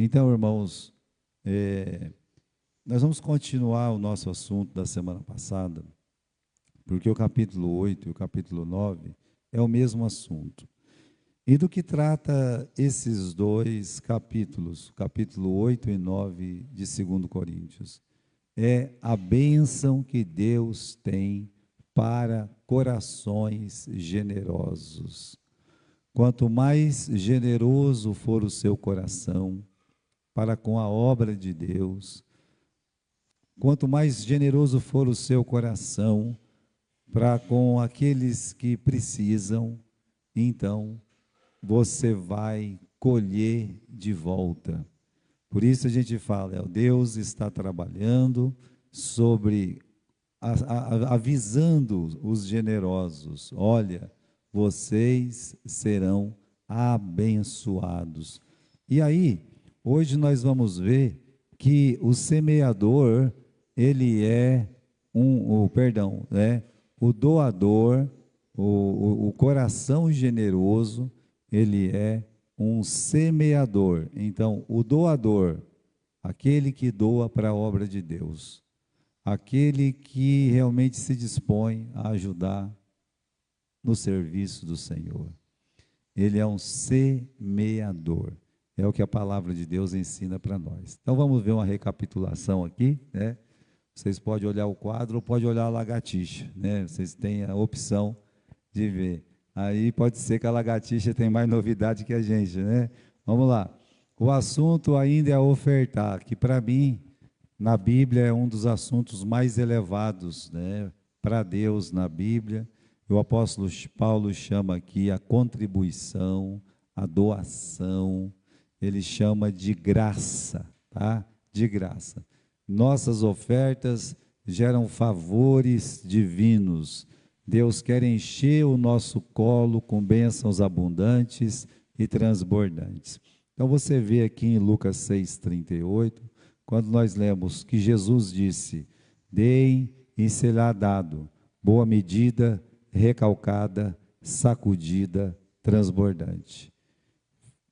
Então, irmãos, nós vamos continuar o nosso assunto da semana passada, porque o capítulo 8 e o capítulo 9 é o mesmo assunto. E do que trata esses dois capítulos, capítulo 8 e 9 de 2 Coríntios? É a bênção que Deus tem para corações generosos. Quanto mais generoso for o seu coração para com a obra de Deus, quanto mais generoso for o seu coração para com aqueles que precisam, então você vai colher de volta. Por isso a gente fala, Deus está trabalhando sobre, avisando os generosos, olha, vocês serão abençoados. E aí, hoje nós vamos ver que o semeador, ele é o doador, o coração generoso, ele é um semeador. Então, o doador, aquele que doa para a obra de Deus, aquele que realmente se dispõe a ajudar no serviço do Senhor. Ele é um semeador. É o que a palavra de Deus ensina para nós. Então vamos ver uma recapitulação aqui, né? Vocês podem olhar o quadro ou podem olhar a lagartixa, né? Vocês têm a opção de ver. Aí pode ser que a lagartixa tem mais novidade que a gente, né? Vamos lá. O assunto ainda é ofertar, que para mim, na Bíblia, é um dos assuntos mais elevados, né? Para Deus na Bíblia. O apóstolo Paulo chama aqui a contribuição, a doação, ele chama de graça, tá? De graça. Nossas ofertas geram favores divinos. Deus quer encher o nosso colo com bênçãos abundantes e transbordantes. Então você vê aqui em Lucas 6,38, quando nós lemos que Jesus disse, deem e será dado, boa medida, recalcada, sacudida, transbordante.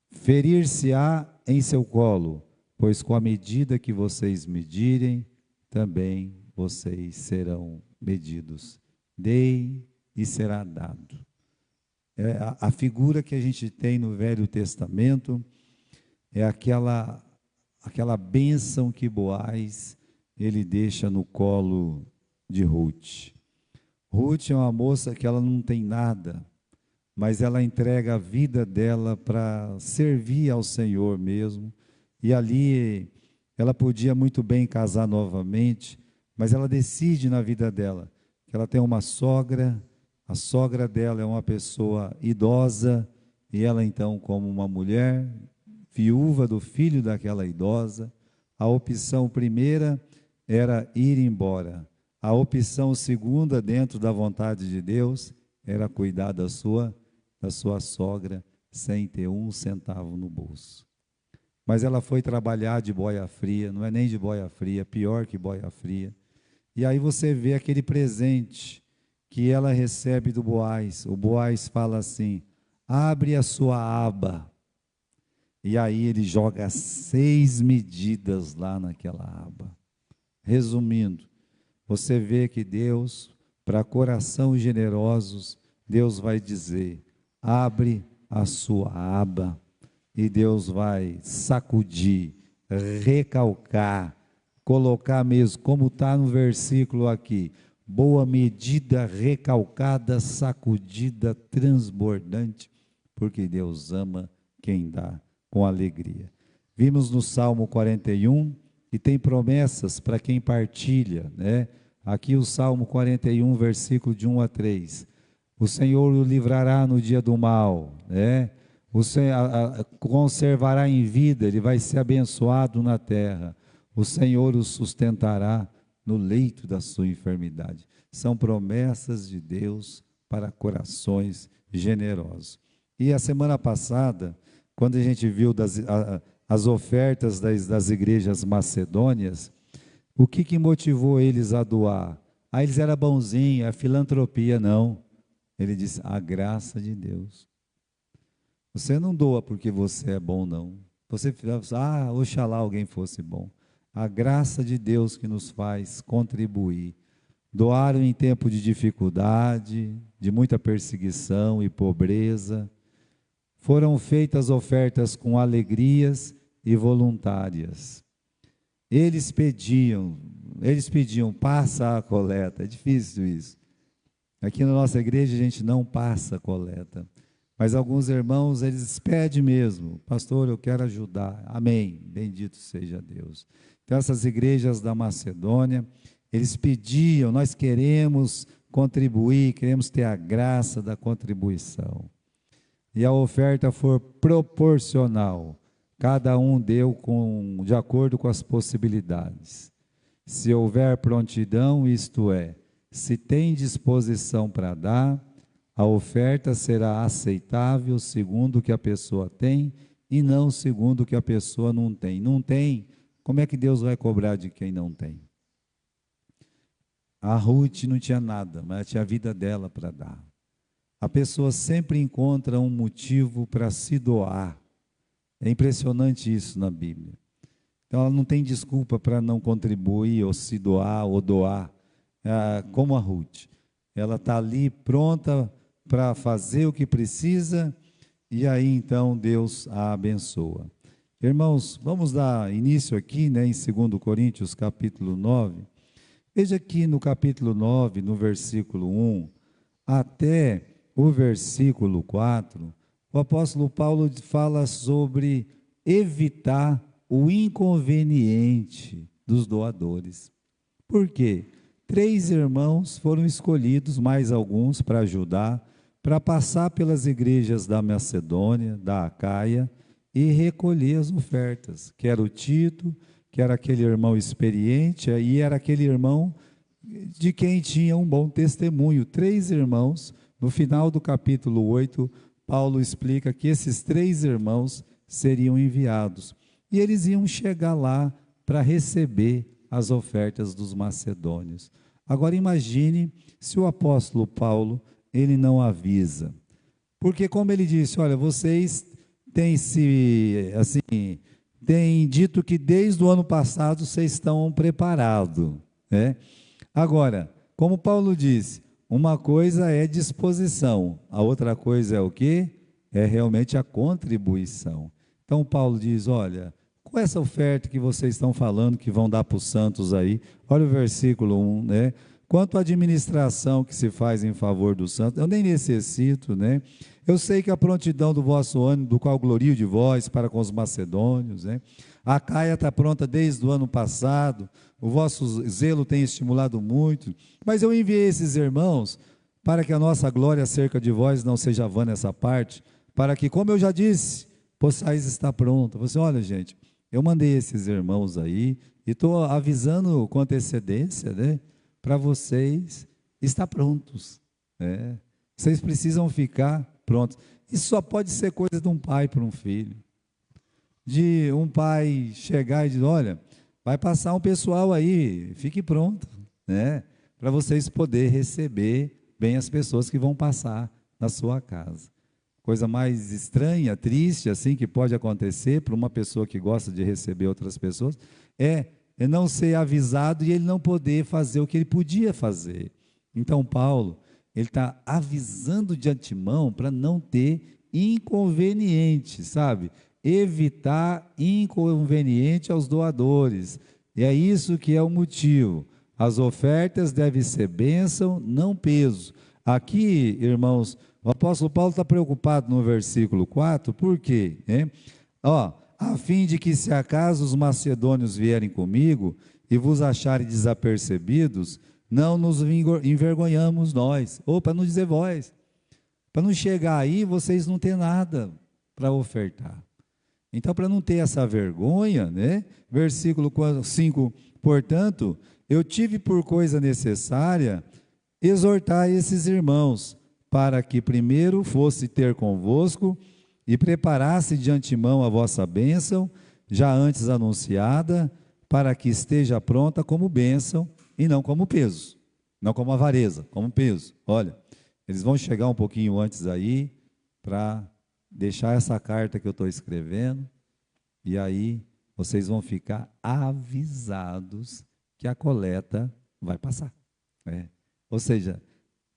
Ferir-se-á em seu colo, pois com a medida que vocês medirem, também vocês serão medidos. Dei e será dado. A figura que a gente tem no Velho Testamento é aquela bênção que Boaz ele deixa no colo de Ruth. Ruth é uma moça que ela não tem nada, mas ela entrega a vida dela para servir ao Senhor mesmo. E ali ela podia muito bem casar novamente, mas ela decide na vida dela que ela tem uma sogra, a sogra dela é uma pessoa idosa, e ela então, como uma mulher viúva do filho daquela idosa, a opção primeira era ir embora. A opção segunda, dentro da vontade de Deus, era cuidar da sua sogra, sem ter um centavo no bolso. Mas ela foi trabalhar de boia fria, não é nem de boia fria, pior que boia fria. E aí você vê aquele presente que ela recebe do Boaz. O Boaz fala assim, abre a sua aba. E aí ele joga 6 medidas lá naquela aba. Resumindo, você vê que Deus, para corações generosos, Deus vai dizer, abre a sua aba, e Deus vai sacudir, recalcar, colocar mesmo, como está no versículo aqui, boa medida, recalcada, sacudida, transbordante, porque Deus ama quem dá com alegria. Vimos no Salmo 41, que tem promessas para quem partilha, né? Aqui o Salmo 41, versículo de 1 a 3. O Senhor o livrará no dia do mal, né? O Senhor conservará em vida, ele vai ser abençoado na terra. O Senhor o sustentará no leito da sua enfermidade. São promessas de Deus para corações generosos. E a semana passada, quando a gente viu as ofertas das igrejas macedônias, o que motivou eles a doar? Eles eram bonzinhos, a filantropia, não. Ele disse, a graça de Deus. Você não doa porque você é bom, não. Você fala, oxalá alguém fosse bom. A graça de Deus que nos faz contribuir. Doaram em tempo de dificuldade, de muita perseguição e pobreza. Foram feitas ofertas com alegrias e voluntárias. Eles pediam, passa a coleta. É difícil isso. Aqui na nossa igreja a gente não passa a coleta. Mas alguns irmãos, eles pedem mesmo, pastor, eu quero ajudar. Amém, bendito seja Deus. Então essas igrejas da Macedônia, eles pediam, nós queremos contribuir, queremos ter a graça da contribuição. E a oferta foi proporcional, cada um deu de acordo com as possibilidades. Se houver prontidão, isto é, se tem disposição para dar, a oferta será aceitável segundo o que a pessoa tem e não segundo o que a pessoa não tem. Não tem, como é que Deus vai cobrar de quem não tem? A Ruth não tinha nada, mas ela tinha a vida dela para dar. A pessoa sempre encontra um motivo para se doar. É impressionante isso na Bíblia. Então ela não tem desculpa para não contribuir, ou se doar, ou doar, como a Ruth. Ela está ali pronta para fazer o que precisa, e aí então Deus a abençoa. Irmãos, vamos dar início aqui, né, em 2 Coríntios capítulo 9. Veja aqui no capítulo 9, no versículo 1, até o versículo 4, o apóstolo Paulo fala sobre evitar o inconveniente dos doadores. Por quê? 3 irmãos foram escolhidos, mais alguns, para ajudar, para passar pelas igrejas da Macedônia, da Acaia, e recolher as ofertas, que era o Tito, que era aquele irmão experiente, e era aquele irmão de quem tinha um bom testemunho. 3 irmãos, no final do capítulo 8, Paulo explica que esses 3 irmãos seriam enviados, e eles iam chegar lá para receber as ofertas dos macedônios. Agora imagine se o apóstolo Paulo, ele não avisa, porque como ele disse, olha, vocês têm dito que desde o ano passado vocês estão preparados, né? Agora, como Paulo disse, uma coisa é disposição, a outra coisa é o quê? É realmente a contribuição. Então Paulo diz, olha, com essa oferta que vocês estão falando, que vão dar para os santos aí, olha o versículo 1, né? Quanto à administração que se faz em favor dos santos, eu nem necessito, né? Eu sei que a prontidão do vosso ânimo, do qual glorio de vós para com os macedônios, né? A Caia está pronta desde o ano passado, o vosso zelo tem estimulado muito, mas eu enviei esses irmãos para que a nossa glória acerca de vós não seja vã nessa parte, para que, como eu já disse, possais estar pronta. Você, olha, gente, eu mandei esses irmãos aí e estou avisando com antecedência, né, para vocês estar prontos, né? Vocês precisam ficar prontos. Isso só pode ser coisa de um pai para um filho. De um pai chegar e dizer, olha, vai passar um pessoal aí, fique pronto, né, para vocês poderem receber bem as pessoas que vão passar na sua casa. Coisa mais estranha, triste, assim, que pode acontecer para uma pessoa que gosta de receber outras pessoas, é não ser avisado e ele não poder fazer o que ele podia fazer. Então, Paulo, ele está avisando de antemão para não ter inconveniente, sabe? Evitar inconveniente aos doadores. E é isso que é o motivo. As ofertas devem ser bênção, não peso. Aqui, irmãos, o apóstolo Paulo está preocupado no versículo 4, por quê? A fim de que, se acaso os macedônios vierem comigo e vos acharem desapercebidos, não nos envergonhamos nós, ou para não dizer vós, para não chegar aí vocês não ter nada para ofertar. Então, para não ter essa vergonha, né? Versículo 5, portanto, eu tive por coisa necessária exortar esses irmãos, para que primeiro fosse ter convosco e preparasse de antemão a vossa bênção, já antes anunciada, para que esteja pronta como bênção e não como peso, não como avareza, como peso. Olha, eles vão chegar um pouquinho antes aí, para deixar essa carta que eu estou escrevendo, E aí vocês vão ficar avisados que a coleta vai passar. Né? Ou seja,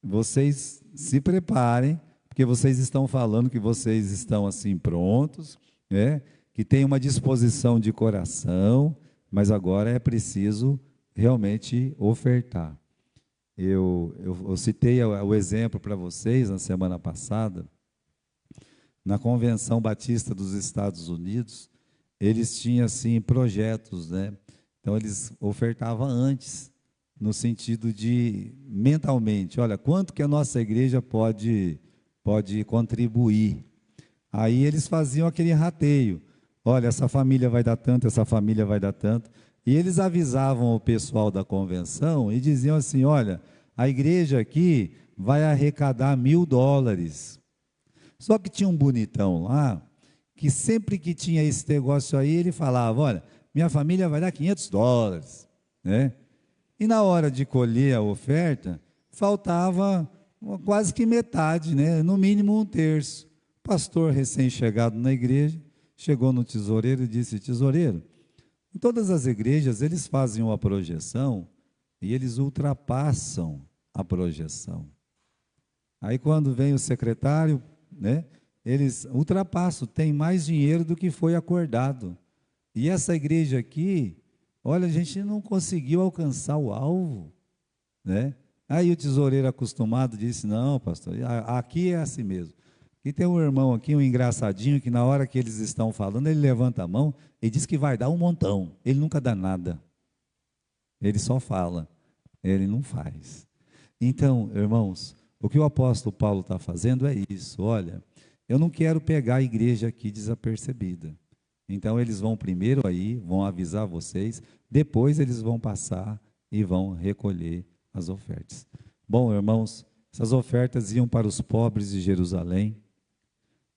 vocês se preparem, porque vocês estão falando que vocês estão assim prontos, né? Que tem uma disposição de coração, mas agora é preciso realmente ofertar. Eu citei o exemplo para vocês na semana passada, na Convenção Batista dos Estados Unidos, eles tinham assim projetos, né? Então eles ofertavam antes, no sentido de mentalmente, olha, quanto que a nossa igreja pode contribuir. Aí eles faziam aquele rateio. Olha, essa família vai dar tanto, essa família vai dar tanto. E eles avisavam o pessoal da convenção e diziam assim: olha, a igreja aqui vai arrecadar US$ 1.000. Só que tinha um bonitão lá, que sempre que tinha esse negócio aí, ele falava: olha, minha família vai dar US$ 500, né? E na hora de colher a oferta, faltava quase que metade, né? No mínimo um terço. O pastor recém-chegado na igreja, chegou no tesoureiro e disse: tesoureiro, em todas as igrejas eles fazem uma projeção e eles ultrapassam a projeção. Aí quando vem o secretário, né, eles ultrapassam, tem mais dinheiro do que foi acordado. E essa igreja aqui, olha, a gente não conseguiu alcançar o alvo, né? Aí o tesoureiro acostumado disse: não, pastor, aqui é assim mesmo. E tem um irmão aqui, um engraçadinho, que na hora que eles estão falando, ele levanta a mão e diz que vai dar um montão. Ele nunca dá nada. Ele só fala, ele não faz. Então, irmãos, o que o apóstolo Paulo está fazendo é isso. Olha, eu não quero pegar a igreja aqui desapercebida. Então, eles vão primeiro aí, vão avisar vocês, depois eles vão passar e vão recolher as ofertas. Bom, irmãos, essas ofertas iam para os pobres de Jerusalém.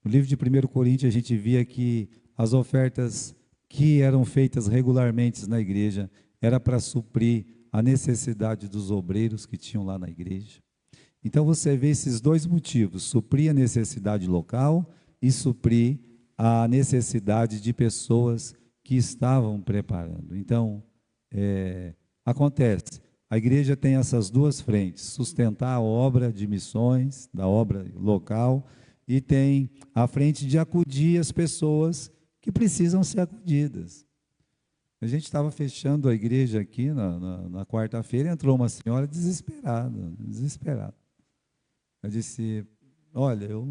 No livro de 1 Coríntios, a gente via que as ofertas que eram feitas regularmente na igreja era para suprir a necessidade dos obreiros que tinham lá na igreja. Então você vê esses dois motivos: suprir a necessidade local e suprir a necessidade de pessoas que estavam preparando. Então, acontece, a igreja tem essas duas frentes: sustentar a obra de missões, da obra local, e tem a frente de acudir as pessoas que precisam ser acudidas. A gente estava fechando a igreja aqui na quarta-feira, entrou uma senhora desesperada. Eu disse: olha, eu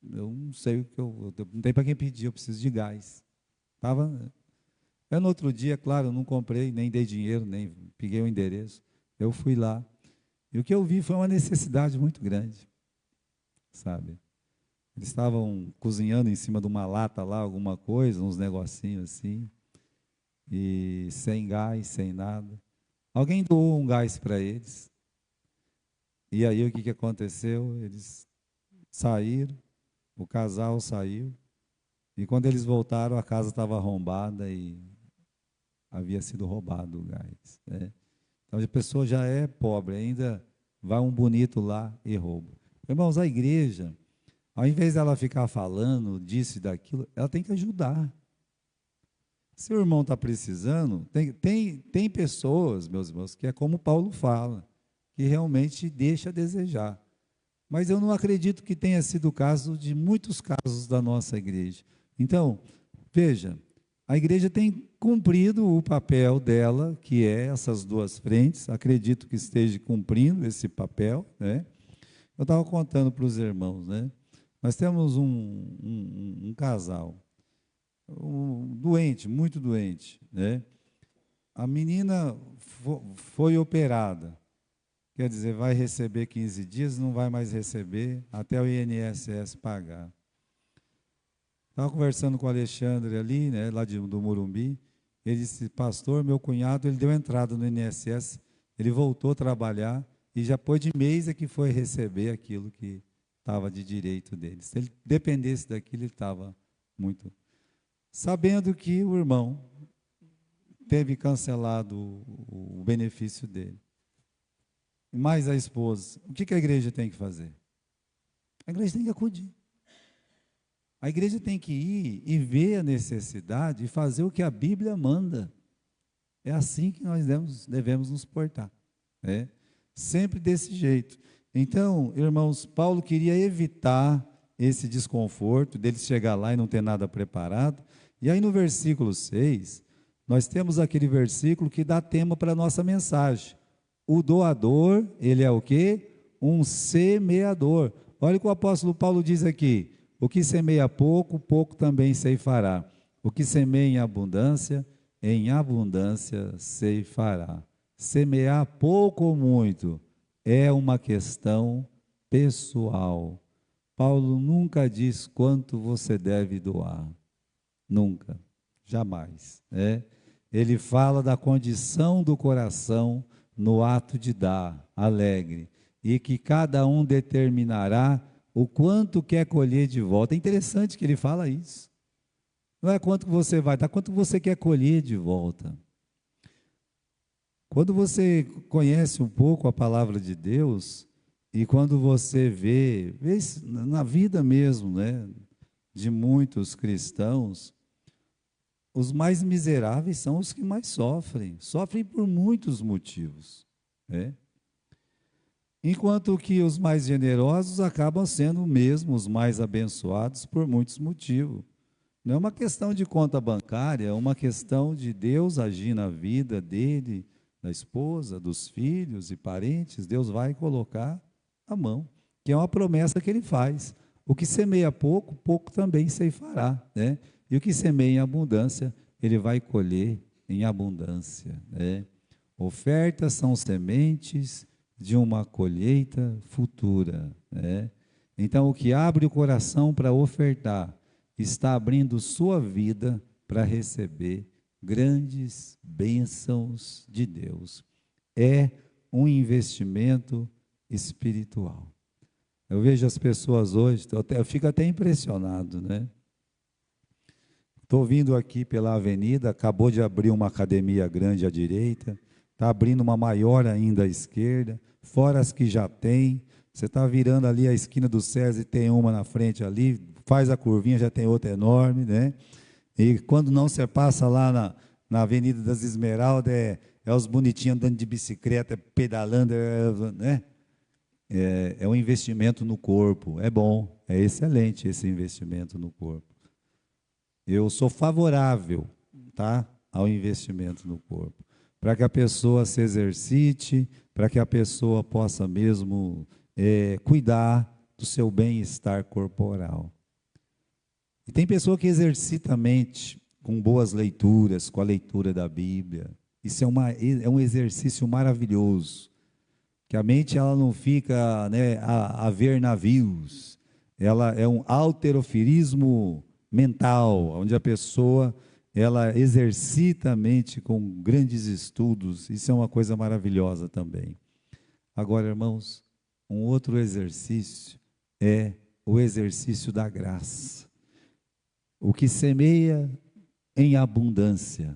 não sei o que eu não tenho para quem pedir, eu preciso de gás. No outro dia, claro, eu não comprei, nem dei dinheiro, nem peguei o endereço. Eu fui lá. E o que eu vi foi uma necessidade muito grande, sabe? Eles estavam cozinhando em cima de uma lata lá, alguma coisa, uns negocinhos assim, e sem gás, sem nada. Alguém doou um gás para eles. E aí o que aconteceu? Eles saíram, o casal saiu, e quando eles voltaram, a casa estava arrombada e havia sido roubado o gás, né? Então a pessoa já é pobre, ainda vai um bonito lá e rouba. Irmãos, a igreja, ao invés dela ficar falando disso e daquilo, ela tem que ajudar. Se o irmão está precisando, tem pessoas, meus irmãos, que é como Paulo fala, que realmente deixa a desejar. Mas eu não acredito que tenha sido o caso de muitos casos da nossa igreja. Então, veja, a igreja tem cumprido o papel dela, que é essas duas frentes, acredito que esteja cumprindo esse papel, né? Eu estava contando para os irmãos, né? Nós temos um casal, doente, muito doente, né? A menina foi operada, quer dizer, vai receber 15 dias, não vai mais receber até o INSS pagar. Estava conversando com o Alexandre ali, né, lá do Morumbi. Ele disse: pastor, meu cunhado, ele deu entrada no INSS, ele voltou a trabalhar e já depois de mês é que foi receber aquilo que estava de direito dele. Se ele dependesse daquilo, ele estava muito... Sabendo que o irmão teve cancelado o benefício dele. Mais a esposa. O que a igreja tem que fazer? A igreja tem que acudir. A igreja tem que ir e ver a necessidade e fazer o que a Bíblia manda. É assim que nós devemos nos portar, né? Sempre desse jeito. Então, irmãos, Paulo queria evitar esse desconforto dele chegar lá e não ter nada preparado. E aí no versículo 6, nós temos aquele versículo que dá tema para a nossa mensagem. O doador, ele é o quê? Um semeador. Olha o que o apóstolo Paulo diz aqui: o que semeia pouco, pouco também ceifará. O que semeia em abundância ceifará. Semear pouco ou muito é uma questão pessoal. Paulo nunca diz quanto você deve doar. Nunca, jamais, né? Ele fala da condição do coração no ato de dar, alegre, e que cada um determinará o quanto quer colher de volta. É interessante que ele fala isso. Não é quanto você vai dar, quanto você quer colher de volta. Quando você conhece um pouco a palavra de Deus, e quando você vê na vida mesmo, né, de muitos cristãos, os mais miseráveis são os que mais sofrem por muitos motivos, né? Enquanto que os mais generosos acabam sendo mesmo os mais abençoados por muitos motivos. Não é uma questão de conta bancária, é uma questão de Deus agir na vida dele, da esposa, dos filhos e parentes. Deus vai colocar a mão, que é uma promessa que ele faz. O que semeia pouco, pouco também ceifará, né? E o que semeia em abundância, ele vai colher em abundância, né? Ofertas são sementes de uma colheita futura, né? Então, o que abre o coração para ofertar, está abrindo sua vida para receber grandes bênçãos de Deus. É um investimento espiritual. Eu vejo as pessoas hoje, eu fico até impressionado, né? Estou vindo aqui pela avenida, acabou de abrir uma academia grande à direita, está abrindo uma maior ainda à esquerda, fora as que já tem. Você está virando ali a esquina do César e tem uma na frente ali, faz a curvinha, já tem outra enorme, né? E quando não, você passa lá na Avenida das Esmeraldas, é os bonitinhos andando de bicicleta, pedalando, né? É um investimento no corpo. É bom, é excelente esse investimento no corpo. Eu sou favorável, tá, ao investimento no corpo, para que a pessoa se exercite, para que a pessoa possa mesmo cuidar do seu bem-estar corporal. E tem pessoa que exercita a mente com boas leituras, com a leitura da Bíblia. Isso é um exercício maravilhoso, que a mente ela não fica, né, a ver navios. Ela é um halterofilismo mental, onde a pessoa ela exercita a mente com grandes estudos. Isso é uma coisa maravilhosa também. Agora, irmãos, um outro exercício é o exercício da graça. O que semeia em abundância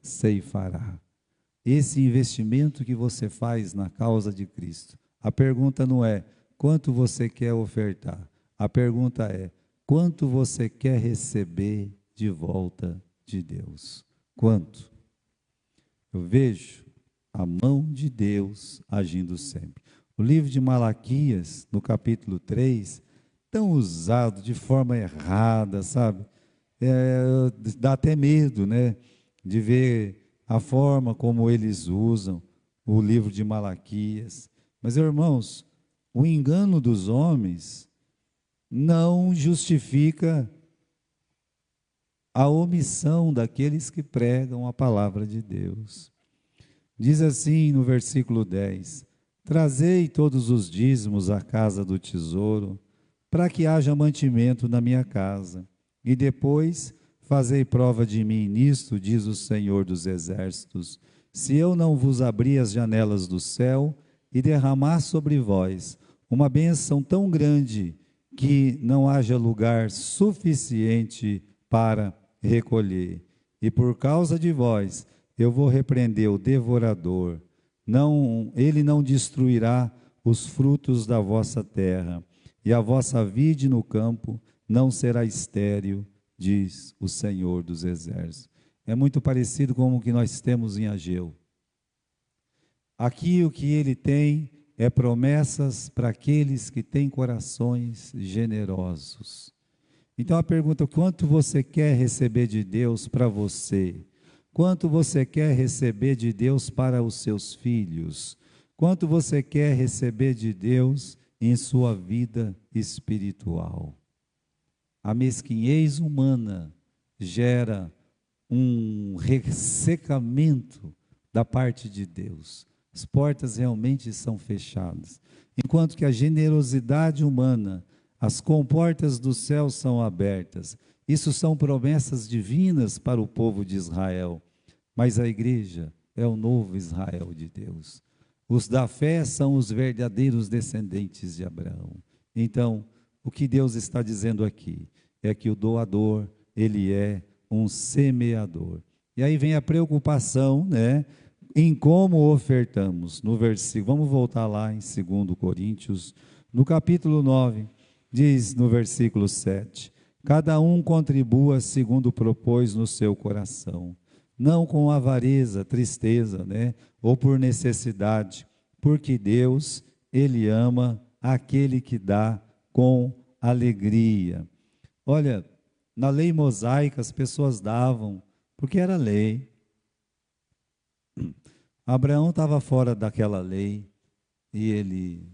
ceifará. Esse investimento que você faz na causa de Cristo. A pergunta não é quanto você quer ofertar. A pergunta é quanto você quer receber de volta de Deus. Quanto? Eu vejo a mão de Deus agindo sempre. O livro de Malaquias, no capítulo 3, tão usado de forma errada, sabe? Dá até medo, né? De ver a forma como eles usam o livro de Malaquias. Mas, irmãos, o engano dos homens não justifica a omissão daqueles que pregam a palavra de Deus. Diz assim no versículo 10: trazei todos os dízimos à casa do tesouro, para que haja mantimento na minha casa. E depois fazei prova de mim nisto, diz o Senhor dos Exércitos, se eu não vos abrir as janelas do céu e derramar sobre vós uma bênção tão grande que não haja lugar suficiente para recolher. E por causa de vós eu vou repreender o devorador. Ele não destruirá os frutos da vossa terra. e a vossa vide no campo não será estéril, diz o Senhor dos Exércitos. É muito parecido com o que nós temos em Ageu. Aqui o que ele tem é promessas para aqueles que têm corações generosos. Então a pergunta: quanto você quer receber de Deus para você? Quanto você quer receber de Deus para os seus filhos? Quanto você quer receber de Deus em sua vida espiritual? A mesquinhez humana gera um ressecamento da parte de Deus. As portas realmente são fechadas. Enquanto que a generosidade humana, as comportas do céu são abertas. Isso são promessas divinas para o povo de Israel. Mas a igreja é o novo Israel de Deus. Os da fé são os verdadeiros descendentes de Abraão. Então, o que Deus está dizendo aqui é que o doador, ele é um semeador. E aí vem a preocupação, né, em como ofertamos. No versículo, vamos voltar lá em 2 Coríntios, no capítulo 9, diz no versículo 7, cada um contribua segundo propôs no seu coração, não com avareza, tristeza, né, ou por necessidade, porque Deus, ele ama aquele que dá com alegria. Olha, na lei mosaica as pessoas davam, porque era lei. Abraão estava fora daquela lei e ele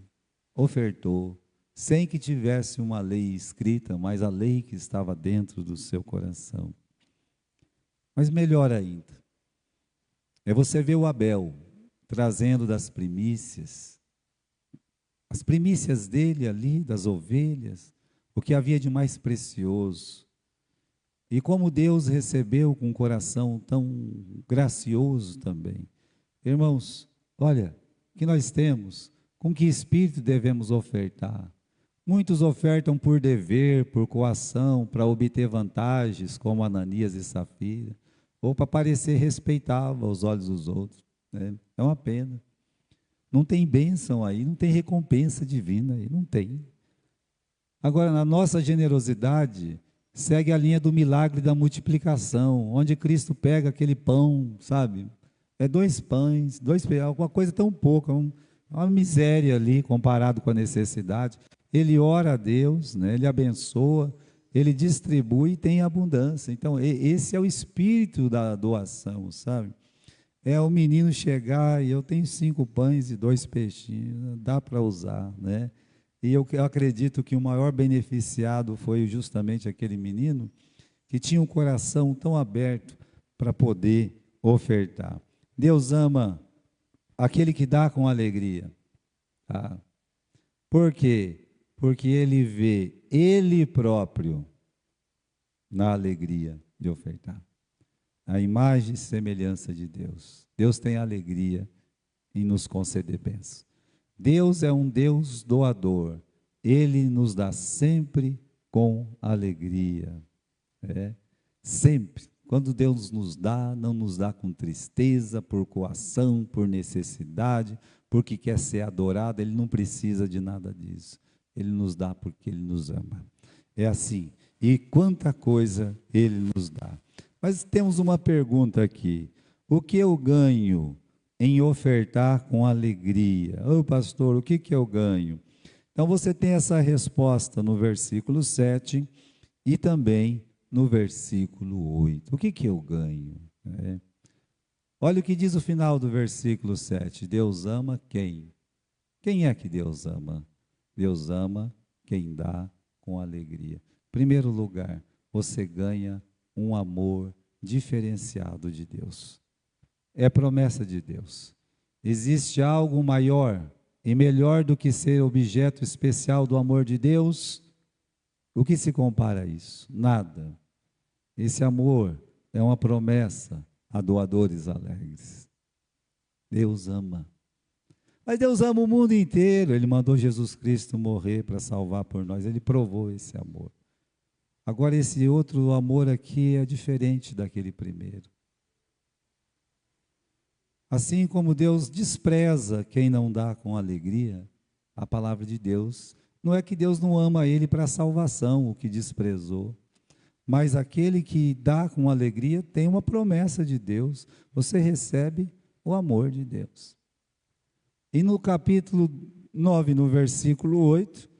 ofertou, sem que tivesse uma lei escrita, mas a lei que estava dentro do seu coração. Mas melhor ainda, é você ver o Abel trazendo das primícias, as primícias dele ali, das ovelhas, o que havia de mais precioso. E como Deus recebeu com um coração tão gracioso também. Irmãos, olha, o que nós temos, com que espírito devemos ofertar? Muitos ofertam por dever, por coação, para obter vantagens, como Ananias e Safira, ou para parecer respeitável aos olhos dos outros, né? É uma pena. Não tem bênção aí, não tem recompensa divina aí, não tem. Agora, na nossa generosidade, segue a linha do milagre da multiplicação, onde Cristo pega aquele pão, sabe? É 2 pães, alguma coisa tão pouca, uma miséria ali comparado com a necessidade. Ele ora a Deus, né? Ele abençoa, ele distribui e tem abundância. Então, esse é o espírito da doação, sabe? É o menino chegar e eu tenho 5 pães e 2 peixinhos, dá para usar, né? E eu acredito que o maior beneficiado foi justamente aquele menino que tinha um coração tão aberto para poder ofertar. Deus ama aquele que dá com alegria. Tá? Por quê? Porque ele vê ele próprio na alegria de ofertar. A imagem e semelhança de Deus. Deus tem alegria em nos conceder bênçãos. Deus é um Deus doador. Ele nos dá sempre com alegria. Sempre. Quando Deus nos dá, não nos dá com tristeza, por coação, por necessidade, porque quer ser adorado. Ele não precisa de nada disso. Ele nos dá porque Ele nos ama. É assim. E quanta coisa Ele nos dá. Mas temos uma pergunta aqui. O que eu ganho em ofertar com alegria? Ô pastor, o que eu ganho? Então você tem essa resposta no versículo 7 e também no versículo 8. O que eu ganho? Olha o que diz o final do versículo 7. Deus ama quem? Quem é que Deus ama? Deus ama quem dá com alegria. Em primeiro lugar, você ganha um amor diferenciado de Deus. É promessa de Deus. Existe algo maior e melhor do que ser objeto especial do amor de Deus? O que se compara a isso? Nada. Esse amor é uma promessa a doadores alegres. Deus ama. Mas Deus ama o mundo inteiro. Ele mandou Jesus Cristo morrer para salvar por nós. Ele provou esse amor. Agora, esse outro amor aqui é diferente daquele primeiro. Assim como Deus despreza quem não dá com alegria, a palavra de Deus Não é que Deus não ama ele para a salvação, o que desprezou. Mas aquele que dá com alegria tem uma promessa de Deus. Você recebe o amor de Deus. E no capítulo 9, no versículo 8,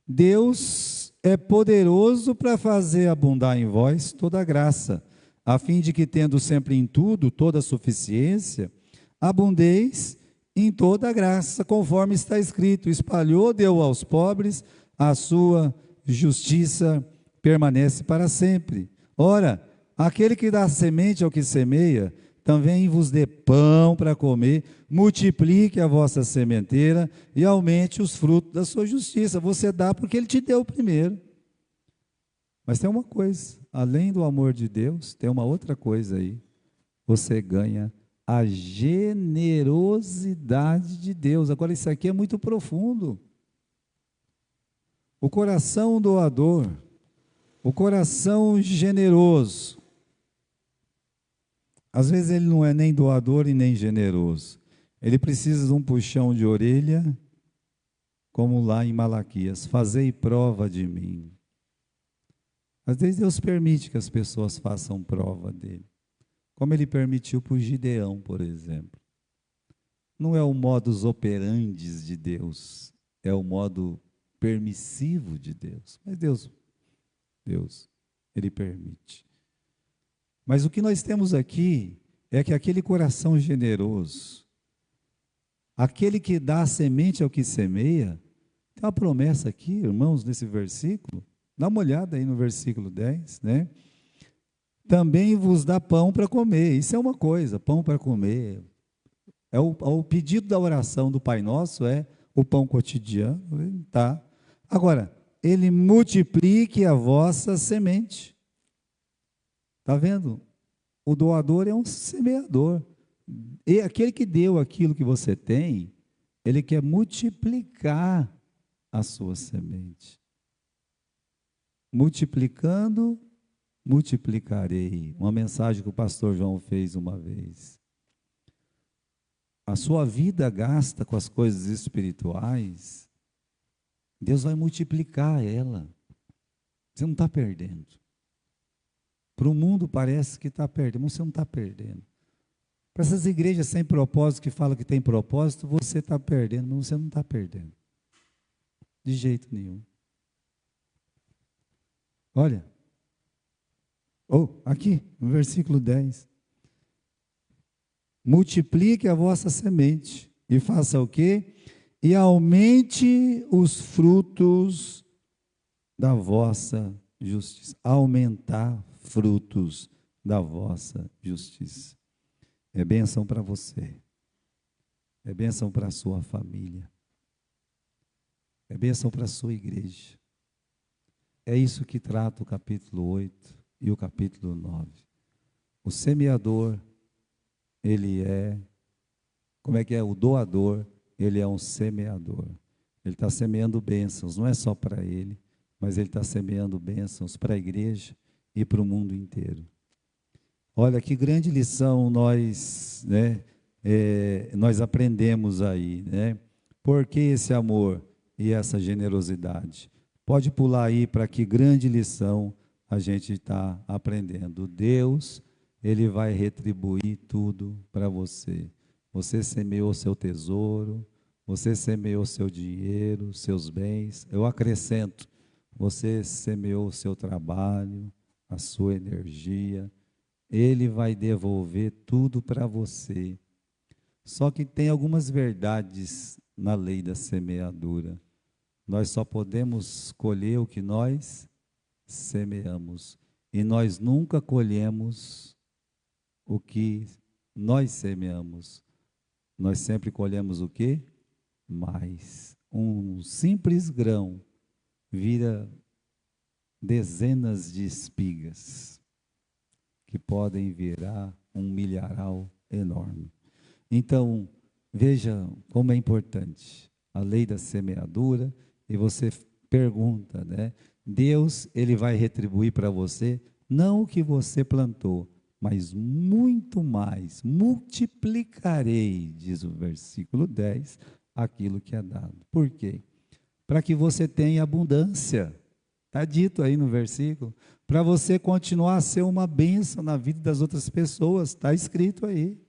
Deus é poderoso para fazer abundar em vós toda graça, a fim de que, tendo sempre em tudo toda suficiência, abundeis em toda graça, conforme está escrito: espalhou, deu aos pobres, a sua justiça permanece para sempre. Ora, aquele que dá semente ao que semeia, também vos dê pão para comer, multiplique a vossa sementeira e aumente os frutos da sua justiça. Você dá porque ele te deu primeiro. Mas tem uma coisa, além do amor de Deus, tem uma outra coisa aí. Você ganha a generosidade de Deus. Agora, isso aqui é muito profundo. O coração doador, o coração generoso, às vezes ele não é nem doador e nem generoso. Ele precisa de um puxão de orelha, como lá em Malaquias: fazei prova de mim. Às vezes Deus permite que as pessoas façam prova dele, como ele permitiu para o Gideão, por exemplo. Não é o modus operandi de Deus, é o modo permissivo de Deus. Mas Deus, ele permite. Mas o que nós temos aqui é que aquele coração generoso, aquele que dá a semente ao que semeia, tem uma promessa aqui, irmãos, nesse versículo. Dá uma olhada aí no versículo 10, né? Também vos dá pão para comer. Isso é uma coisa, pão para comer. O pedido da oração do Pai Nosso é o pão cotidiano, tá? Agora, ele multiplique a vossa semente. Está vendo? O doador é um semeador. E aquele que deu aquilo que você tem, ele quer multiplicar a sua semente. Multiplicando, multiplicarei. Uma mensagem que o pastor João fez uma vez. A sua vida gasta com as coisas espirituais, Deus vai multiplicar ela. Você não está perdendo. Para o mundo parece que está perdendo, mas você não está perdendo. Para essas igrejas sem propósito, que falam que tem propósito, você está perdendo, mas você não está perdendo. De jeito nenhum. Olha. Aqui, no versículo 10. Multiplique a vossa semente e faça o quê? E aumente os frutos da vossa justiça. Aumentar frutos da vossa justiça. É bênção para você. É bênção para a sua família. É bênção para a sua igreja. É isso que trata o capítulo 8 e o capítulo 9. O semeador, ele é, como é que é? O doador, ele é um semeador. Ele está semeando bênçãos, não é só para ele, mas ele está semeando bênçãos para a igreja e para o mundo inteiro. Olha que grande lição nós, nós aprendemos aí, né? Por que esse amor e essa generosidade? Pode pular aí para que grande lição a gente está aprendendo. Deus, ele vai retribuir tudo para você. Você semeou seu tesouro, você semeou seu dinheiro, seus bens. Eu acrescento, você semeou o seu trabalho, a sua energia. Ele vai devolver tudo para você. Só que tem algumas verdades na lei da semeadura. Nós só podemos colher o que nós semeamos. E nós nunca colhemos o que nós semeamos. Nós sempre colhemos o quê? Mais. Um simples grão vira dezenas de espigas, que podem virar um milharal enorme. Então, veja como é importante a lei da semeadura, e você pergunta, né? Deus, ele vai retribuir para você, não o que você plantou, mas muito mais, multiplicarei, diz o versículo 10, aquilo que é dado. Por quê? para que você tenha abundância. Está dito aí no versículo. Para você continuar a ser uma bênção na vida das outras pessoas. Está escrito aí.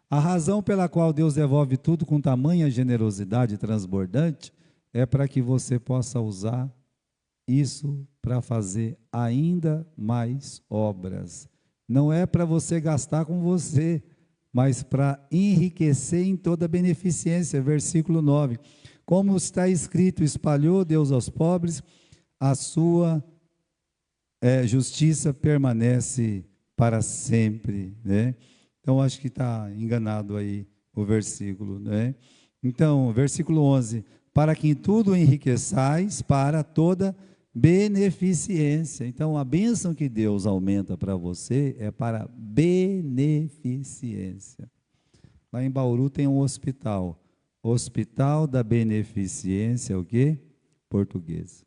A razão pela qual Deus devolve tudo com tamanha generosidade transbordante é para que você possa usar isso para fazer ainda mais obras. Não é para você gastar com você, mas para enriquecer em toda beneficência. Versículo 9. Como está escrito, espalhou Deus aos pobres, a sua justiça permanece para sempre, né? Então, acho que está enganado aí o versículo, né? Então, versículo 11, para que em tudo enriqueçais para toda beneficência. Então, a bênção que Deus aumenta para você é para beneficência. Lá em Bauru tem um hospital, Hospital da Beneficência, o quê? Português.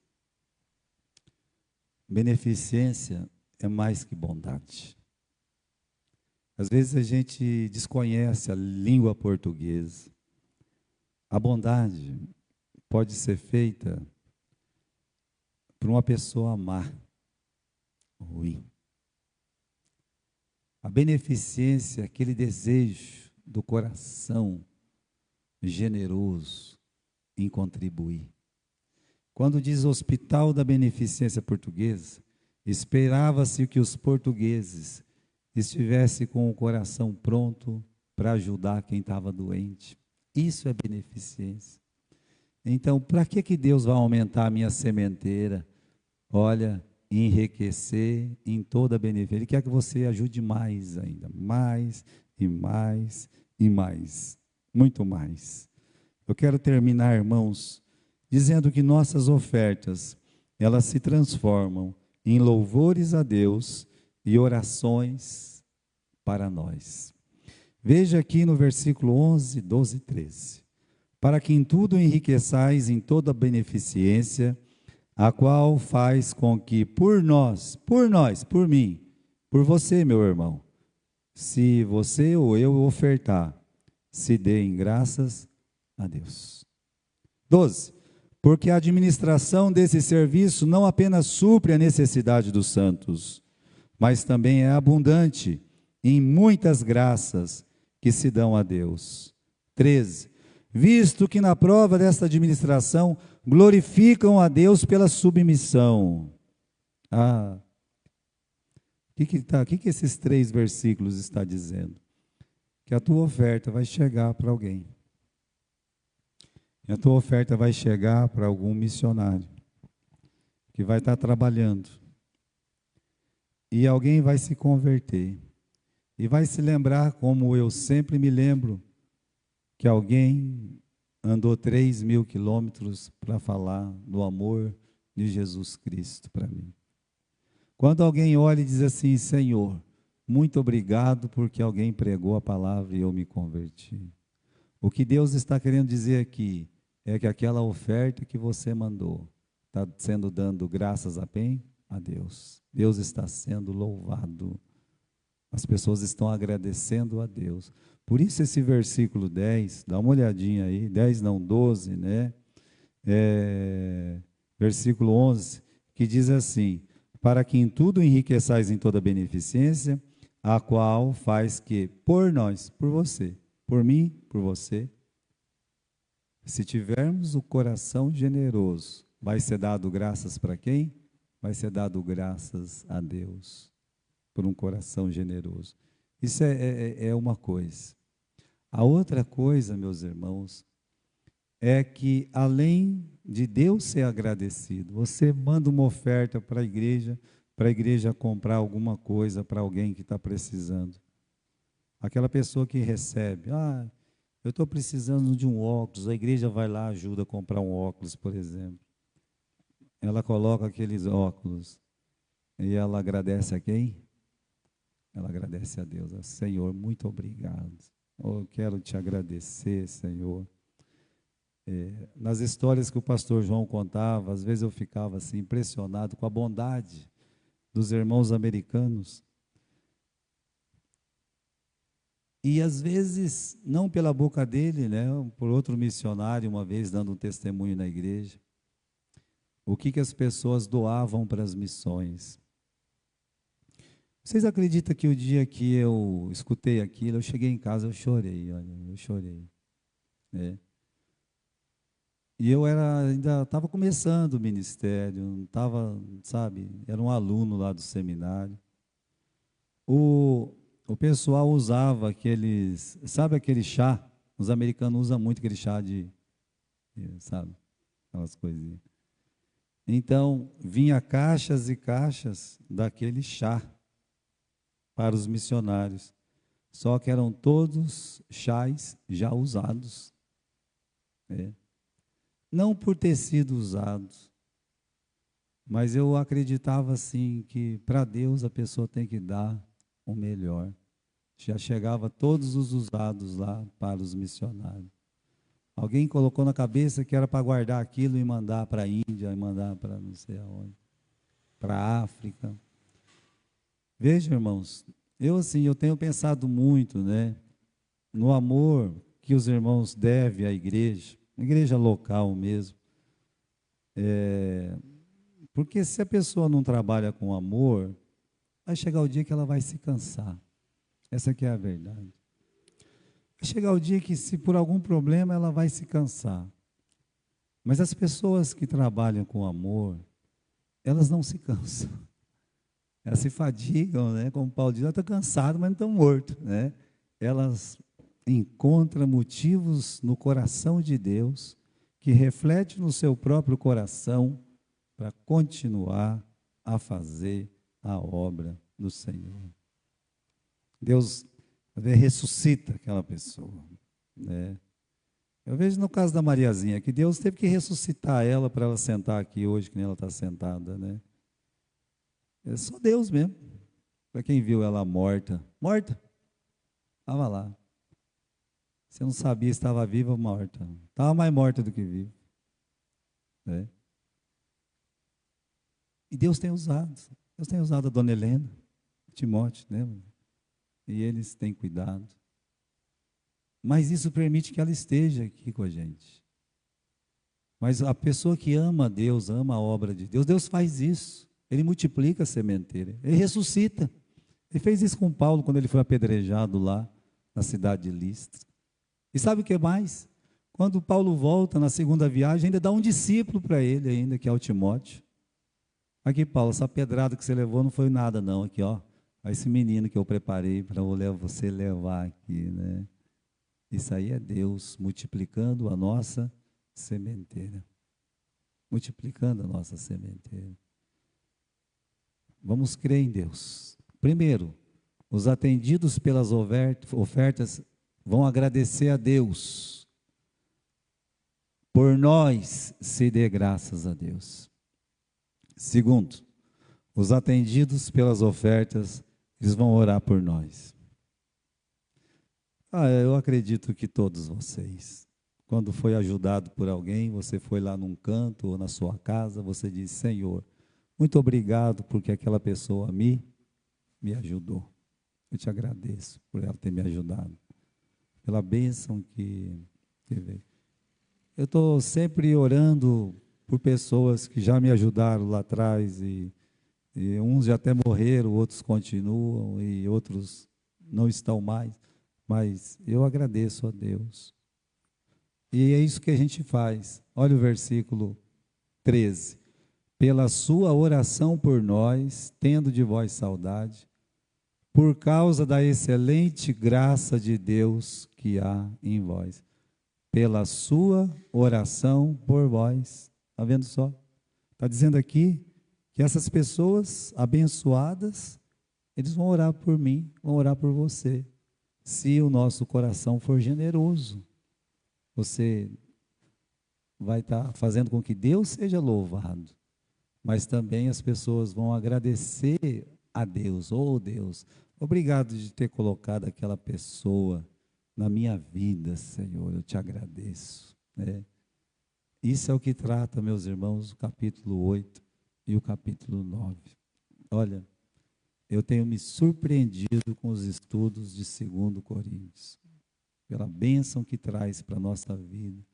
Beneficência é mais que bondade. Às vezes a gente desconhece a língua portuguesa. A bondade pode ser feita por uma pessoa má, ruim. A beneficência é aquele desejo do coração generoso em contribuir. Quando diz Hospital da Beneficência Portuguesa, esperava-se que os portugueses estivessem com o coração pronto para ajudar quem estava doente. Isso é beneficência. Então, para que Deus vai aumentar a minha sementeira? Olha, enriquecer em toda a beneficência. Ele quer que você ajude mais ainda, mais e mais e mais, muito mais. Eu quero terminar, irmãos, dizendo que nossas ofertas, elas se transformam em louvores a Deus e orações para nós. Veja aqui no versículo 11, 12 e 13. Para que em tudo enriqueçais em toda beneficência, a qual faz com que por mim, por você, meu irmão, se você ou eu ofertar, se deem graças a Deus. 12. Porque a administração desse serviço não apenas supre a necessidade dos santos, mas também é abundante em muitas graças que se dão a Deus. 13. Visto que na prova desta administração glorificam a Deus pela submissão. O que esses 3 versículos estão dizendo? Que a tua oferta vai chegar para alguém. E a tua oferta vai chegar para algum missionário que vai estar trabalhando. E alguém vai se converter. E vai se lembrar, como eu sempre me lembro, que alguém andou 3.000 quilômetros para falar do amor de Jesus Cristo para mim. Quando alguém olha e diz assim, Senhor, muito obrigado porque alguém pregou a palavra e eu me converti. O que Deus está querendo dizer aqui é que aquela oferta que você mandou está sendo dando graças a quem? A Deus. Deus está sendo louvado. As pessoas estão agradecendo a Deus. Por isso esse versículo 10, dá uma olhadinha aí, 10 não, 12, né? Versículo 11, que diz assim, para que em tudo enriqueçais em toda beneficência, a qual faz que por nós, por você, por mim, por você, se tivermos o coração generoso, vai ser dado graças para quem? Vai ser dado graças a Deus, por um coração generoso. Isso é uma coisa. A outra coisa, meus irmãos, é que além de Deus ser agradecido, você manda uma oferta para a igreja comprar alguma coisa para alguém que está precisando. Aquela pessoa que recebe, eu estou precisando de um óculos, a igreja vai lá, ajuda a comprar um óculos, por exemplo. Ela coloca aqueles óculos e ela agradece a quem? Ela agradece a Deus. Senhor, muito obrigado. Eu quero te agradecer, Senhor. Nas histórias que o pastor João contava, às vezes eu ficava assim, impressionado com a bondade dos irmãos americanos. E às vezes, não pela boca dele, né, por outro missionário, uma vez dando um testemunho na igreja, o que as pessoas doavam para as missões. Vocês acreditam que o dia que eu escutei aquilo, eu cheguei em casa, eu chorei, olha, eu chorei, né? E eu ainda estava começando o ministério, não estava, sabe, era um aluno lá do seminário. O, o pessoal usava aqueles, sabe aquele chá? Os americanos usam muito aquele chá sabe, aquelas coisinhas. Então, vinha caixas e caixas daquele chá para os missionários. Só que eram todos chás já usados, né? Não por ter sido usados, mas eu acreditava assim que para Deus a pessoa tem que dar o melhor. Já chegava todos os usados lá para os missionários. Alguém colocou na cabeça que era para guardar aquilo e mandar para a Índia, e mandar para não sei aonde, para a África. Veja, irmãos, eu tenho pensado muito, né, no amor que os irmãos devem à igreja local mesmo. Porque se a pessoa não trabalha com amor, vai chegar o dia que ela vai se cansar. Essa que é a verdade. Vai chegar o dia que, se por algum problema, ela vai se cansar. Mas as pessoas que trabalham com amor, elas não se cansam. Elas se fadigam, né? Como Paulo diz, elas estão cansadas, mas não estão mortas, né? Elas encontram motivos no coração de Deus, que reflete no seu próprio coração, para continuar a fazer a obra do Senhor. Deus ressuscita aquela pessoa, né? Eu vejo no caso da Mariazinha, que Deus teve que ressuscitar ela para ela sentar aqui hoje, que nem ela está sentada, né? É só Deus mesmo. Para quem viu ela morta, estava lá. Você não sabia se estava viva ou morta. Estava mais morta do que viva, né? E Deus tem usado. Deus tem usado a dona Helena, Timóteo, né? E eles têm cuidado. Mas isso permite que ela esteja aqui com a gente. Mas a pessoa que ama a Deus, ama a obra de Deus, Deus faz isso. Ele multiplica a sementeira. Ele ressuscita. Ele fez isso com Paulo quando ele foi apedrejado lá na cidade de Listra. E sabe o que mais? Quando Paulo volta na segunda viagem, ainda dá um discípulo para ele ainda, que é o Timóteo. Aqui, Paulo, essa pedrada que você levou não foi nada não, aqui, ó. Esse menino que eu preparei para você levar aqui, né? Isso aí é Deus multiplicando a nossa sementeira. Multiplicando a nossa sementeira. Vamos crer em Deus. Primeiro, os atendidos pelas ofertas vão agradecer a Deus. Por nós se dê graças a Deus. Segundo, os atendidos pelas ofertas, eles vão orar por nós. Eu acredito que todos vocês, quando foi ajudado por alguém, você foi lá num canto ou na sua casa, você disse: Senhor, muito obrigado porque aquela pessoa me ajudou. Eu te agradeço por ela ter me ajudado, pela bênção que veio. Eu estou sempre orando por pessoas que já me ajudaram lá atrás e uns já até morreram, outros continuam e outros não estão mais. Mas eu agradeço a Deus. E é isso que a gente faz. Olha o versículo 13. Pela sua oração por nós, tendo de vós saudade, por causa da excelente graça de Deus que há em vós. Pela sua oração por vós. Está vendo só? Está dizendo aqui que essas pessoas abençoadas, eles vão orar por mim, vão orar por você. Se o nosso coração for generoso, você vai estar fazendo com que Deus seja louvado, mas também as pessoas vão agradecer a Deus. Oh Deus, obrigado de ter colocado aquela pessoa na minha vida, Senhor, eu te agradeço, né? Isso é o que trata, meus irmãos, o capítulo 8 e o capítulo 9. Olha, eu tenho me surpreendido com os estudos de 2 Coríntios, pela bênção que traz para a nossa vida.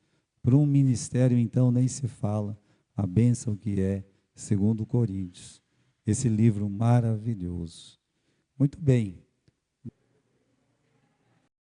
Para um ministério, então, nem se fala a bênção que é 2 Coríntios, esse livro maravilhoso. Muito bem.